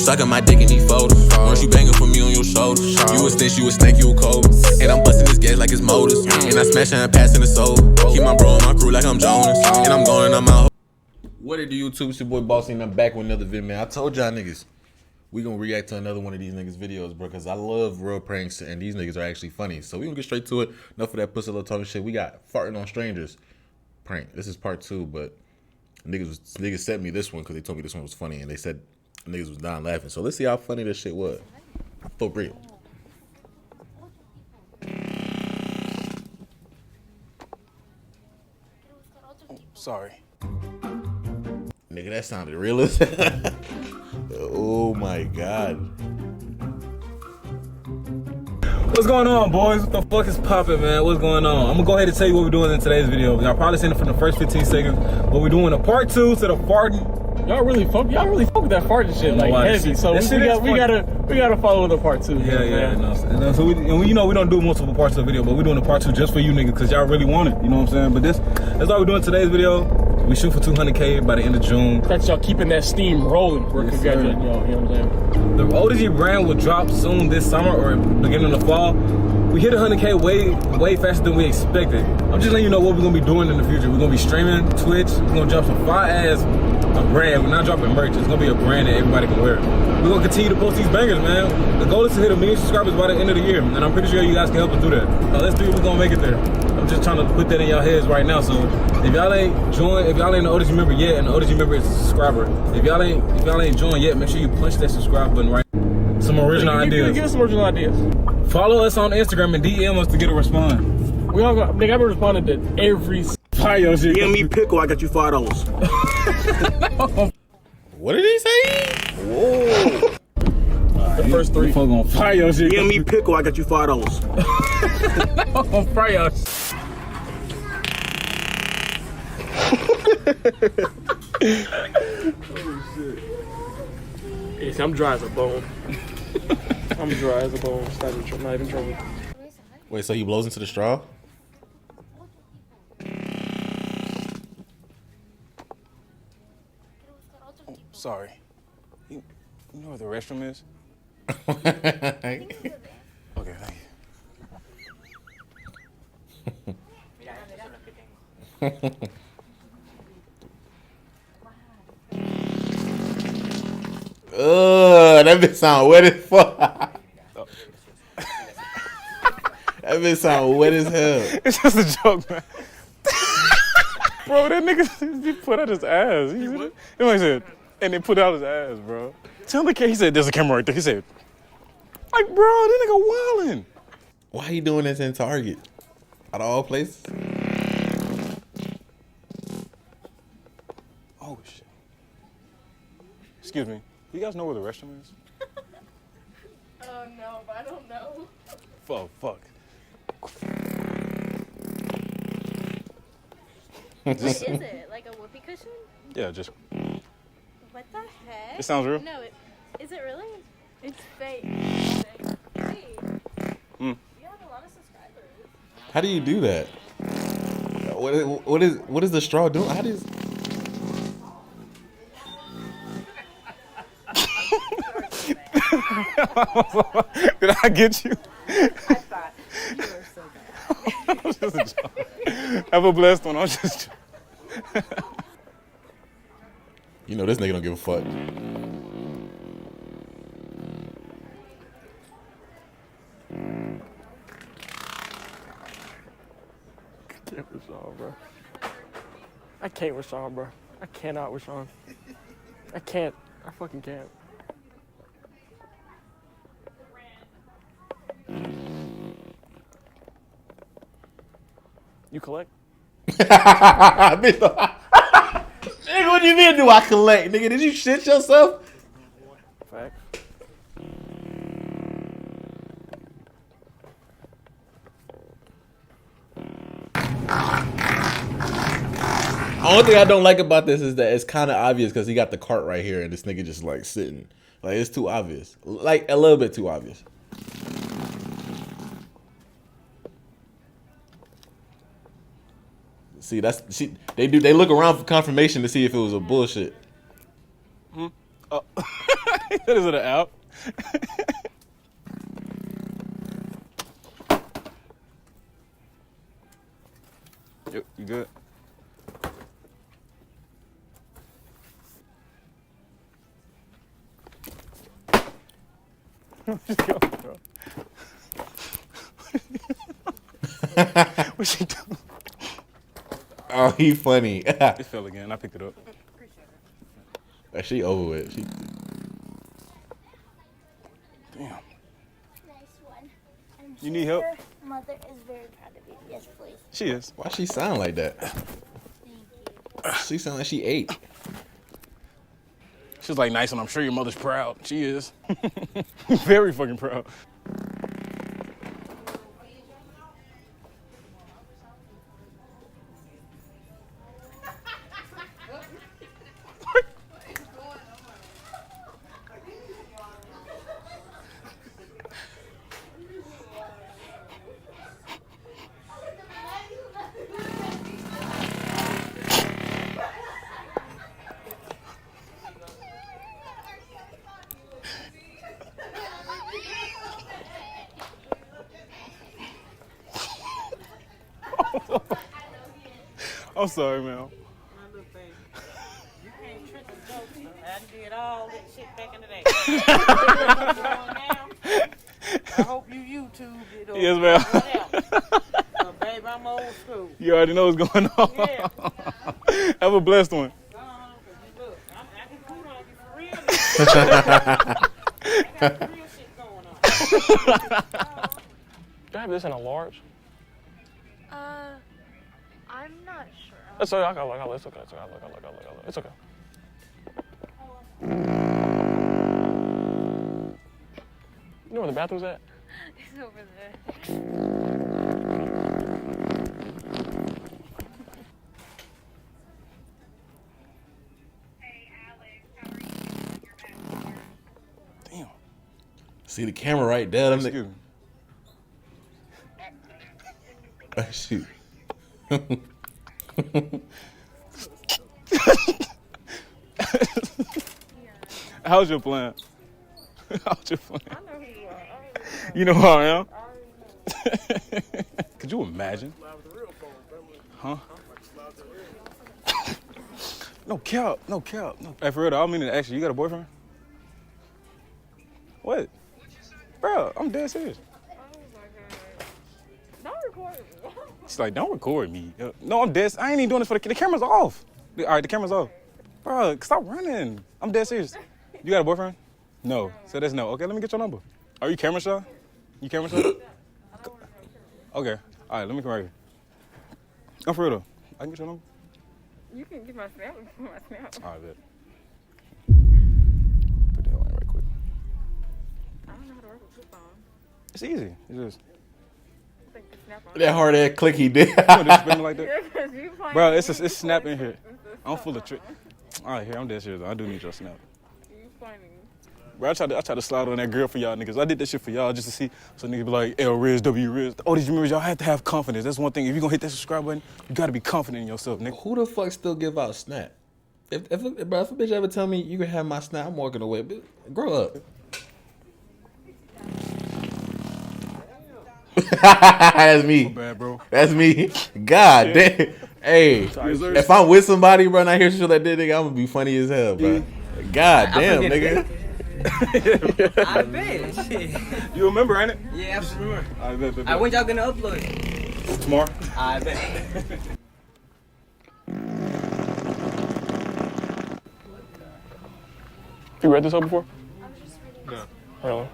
sucking my dick in these photos. Once you banging for me on your shoulder. You a stench, you a stank, you a cold. And I'm busting this gas like it's motors. And I smash and passing the soul. Keep my bro and my crew like I'm Jonas. And I'm going on my. What it do, YouTube? It's your boy Bossni, and I'm back with another video, man. I told y'all niggas we gonna react to another one of these niggas videos, bro, because I love real pranks and these niggas are actually funny. So we gonna get straight to it. Enough of that pussy little talking shit. We got farting on strangers prank. This is part 2, but niggas sent me this one because they told me this one was funny, and they said niggas was dying laughing. So let's see how funny this shit was. For real. Sorry. Nigga, that sounded real as hell. Oh my god. What's going on, boys? What the fuck is poppin', man? What's going on? I'm gonna go ahead and tell you what we're doing in today's video. Y'all probably seen it from the first 15 seconds, but we're doing a part 2 to the farting. Y'all really fuck with that farting shit like heavy. So we gotta follow the part 2. Yeah. No, so we don't do multiple parts of the video, but we're doing a part 2 just for you niggas because y'all really want it. You know what I'm saying? But that's all we're doing today's video. We shoot for 200K by the end of June. That's y'all keeping that steam rolling. We're congratulating y'all. You know what I'm saying? The ODG brand will drop soon this summer or beginning of the fall. We hit 100K way faster than we expected. I'm just letting you know what we're gonna be doing in the future. We're gonna be streaming Twitch. We're gonna drop some fire ass brand. We're not dropping merch. It's gonna be a brand that everybody can wear. We're gonna continue to post these bangers, man. The goal is to hit 1 million subscribers by the end of the year, and I'm pretty sure you guys can help us do that. Now let's see if we're gonna make it there. I'm just trying to put that in y'all heads right now. So if y'all ain't joined, if y'all ain't an ODG member yet, and the ODG member is a subscriber, if y'all ain't joined yet, make sure you punch that subscribe button right. Some original ideas. Give us some original ideas. Follow us on Instagram and DM us to get a response. We all got. Nigga, I've been responding to every fire shit. Give me pickle, I got you $5. What did he say? Whoa. The first 3. Fuck on fire shit. Give me pickle, I got you $5. On fire. Oh shit. Yes, I'm dry as a bone. I'm dry as a bone. It's not even trouble. Wait, so he blows into the straw? Sorry. You know where the restroom is? Okay. Okay, thank you. That bitch sound wet as fuck. That bitch sound wet as hell. It's just a joke, man. Bro, that nigga, he put out his ass. He what? He said, and they put out his ass, bro. Tell the kid, he said, there's a camera right there. He said, like, bro, that nigga wildin'. Why he doing this in Target? Out of all places? Oh, shit. Excuse me. You guys know where the restroom is? No, but I don't know. Fuck. What is it? Like a whoopee cushion? Yeah, just. What the heck? It sounds real? No, is it really? It's fake. Hey, you have a lot of subscribers. How do you do that? What is the straw doing? How does? Did I get you? I thought you were so bad. That was just a joke. Have a blessed one. I'm just. You know this nigga don't give a fuck. I can't with Sean, bro. I can't with Sean, bro. I cannot with Sean. I can't. I fucking can't. You collect? Nigga, what do you mean do I collect? Nigga, did you shit yourself? Fact. Only thing I don't like about this is that it's kind of obvious because he got the cart right here and this nigga just like sitting. Like it's too obvious. Like a little bit too obvious. See, they look around for confirmation to see if it was a bullshit. Oh. That is an out. You good? What's she doing? Oh, he funny. It fell again. I picked it up. She over with. She... Damn. Nice one. I'm You need help? Mother is very proud of you. Yes, please. She is. Why she sound like that? Thank you. She sound like she ate. She's like, nice, and I'm sure your mother's proud. She is. Very fucking proud. I'm sorry, man. My little thing. You can't trick the jokester. I did all that shit back in the day. I hope you YouTube it or Yes, ma'am. whatever. So, babe, I'm old school. You already know what's going on. Yeah. Have a blessed one. Look, I can cool on you for real. I got some real shit going on. Do I have this in a large? I'm not sure. It's okay. I got look. It's okay. It's okay. Look. It's okay. You know where the bathroom's at? It's over there. Damn. See the camera right there. Them Excuse me. Oh, shoot. How's your plan? How's your plan? I know who you are. You know who I am? Could you imagine? Huh? No cap. No. Hey, for real, though, I don't mean to ask you. You got a boyfriend? What? Bro, I'm dead serious. Don't record me. She's like, don't record me. No, I'm dead. I ain't even doing this for the camera's off. All right, the camera's off. Bro, stop running. I'm dead serious. You got a boyfriend? No. So that's no. Okay, let me get your number. Are you camera shy? You camera shy? Okay. All right, let me come right here. I'm for real though. I can get your number? You can get my snap. All right, bet. Put that on right quick. I don't know how to work with flip phone. It's easy. It's just. I think the snap on. That hard ass click he did. You want to spin it like that? Yeah, 'cause you playing. Bro, it's snap in here. I'm full of trick. All right, here, I'm dead serious. I do need your snap. You playing. Bro, I tried to slide on that girl for y'all niggas. I did that shit for y'all just to see. So niggas be like, L Riz, W Riz. All these members, y'all have to have confidence. That's one thing. If you gonna hit that subscribe button, you gotta be confident in yourself, nigga. Who the fuck still give out Snap? If a bitch ever tell me you can have my Snap, I'm walking away. But grow up. That's me. Bad, bro. That's me. God damn. Hey, if I'm with somebody, bro, and I hear shit like that, nigga, I'm gonna be funny as hell, bro. God damn, nigga. I bet. Shit. You remember, ain't it? Yeah, absolutely. I bet. When y'all gonna upload it? Tomorrow. I bet. You read this up before? I was just reading. No. Really?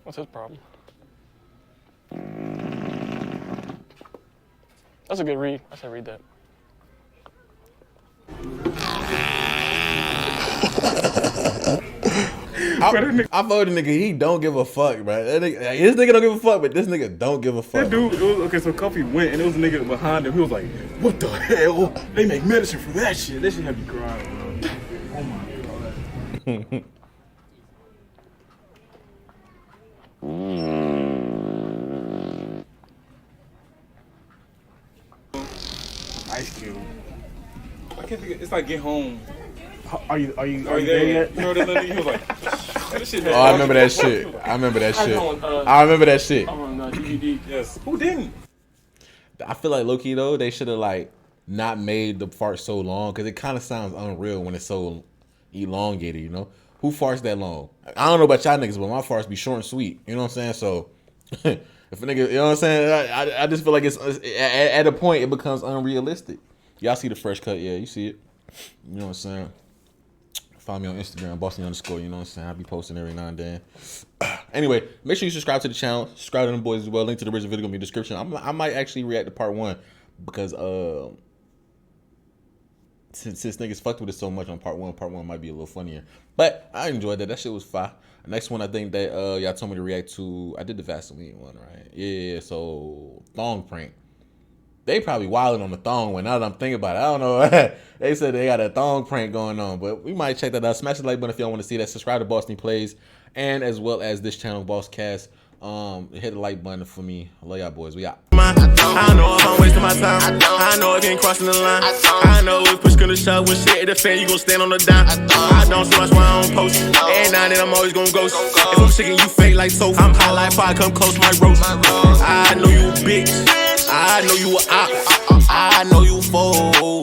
What's his problem? That's a good read. I should read that. I voted nigga, he don't give a fuck, bro. His nigga don't give a fuck, but this nigga don't give a fuck. That dude, okay, so Cuffy went and it was a nigga behind him. He was like, what the hell? They make medicine for that shit. That shit had me crying, bro. Oh my God. Ice Cube. I can't think. It's like Get Home. Are you Are you there yet? You know that little, he was like, that shit. Oh, I remember that shit. I remember that shit. I remember that shit. DVD. Yes. Who didn't? I feel like low-key though, they should have like not made the fart so long because it kind of sounds unreal when it's so elongated, you know? Who farts that long? I don't know about y'all niggas, but my farts be short and sweet. You know what I'm saying? So if a nigga, you know what I'm saying? I just feel like it's at a point it becomes unrealistic. Y'all see the fresh cut? Yeah, you see it. You know what I'm saying? Find me on Instagram, Bossni_, you know what I'm saying? I'll be posting every now and then. Anyway, make sure you subscribe to the channel. Subscribe to them boys as well. Link to the original video in the description. I might actually react to part 1 because since niggas fucked with it so much on part 1 might be a little funnier. But I enjoyed that. That shit was fire. The next one I think that y'all told me to react to, I did the Vaseline one, right? Yeah, so thong prank. They probably wilding on the thong one. Now that I'm thinking about it, I don't know. They said they got a thong prank going on, but we might check that out. Smash the like button if y'all want to see that. Subscribe to Bossniplayz, and as well as this channel, BossCast. Hit the like button for me. I love y'all boys. We out. I know if I'm wasting my time. I know if you ain't crossing the line. I know if push gonna shove when shit at the fan, you gon' stand on the dime. I don't so much why I don't post. And now that I'm always gon' ghost. If I'm sick and you fake like tofu, I'm hot like fire, come close my roast. I know you a bitch. I know you a op. I know you a fool.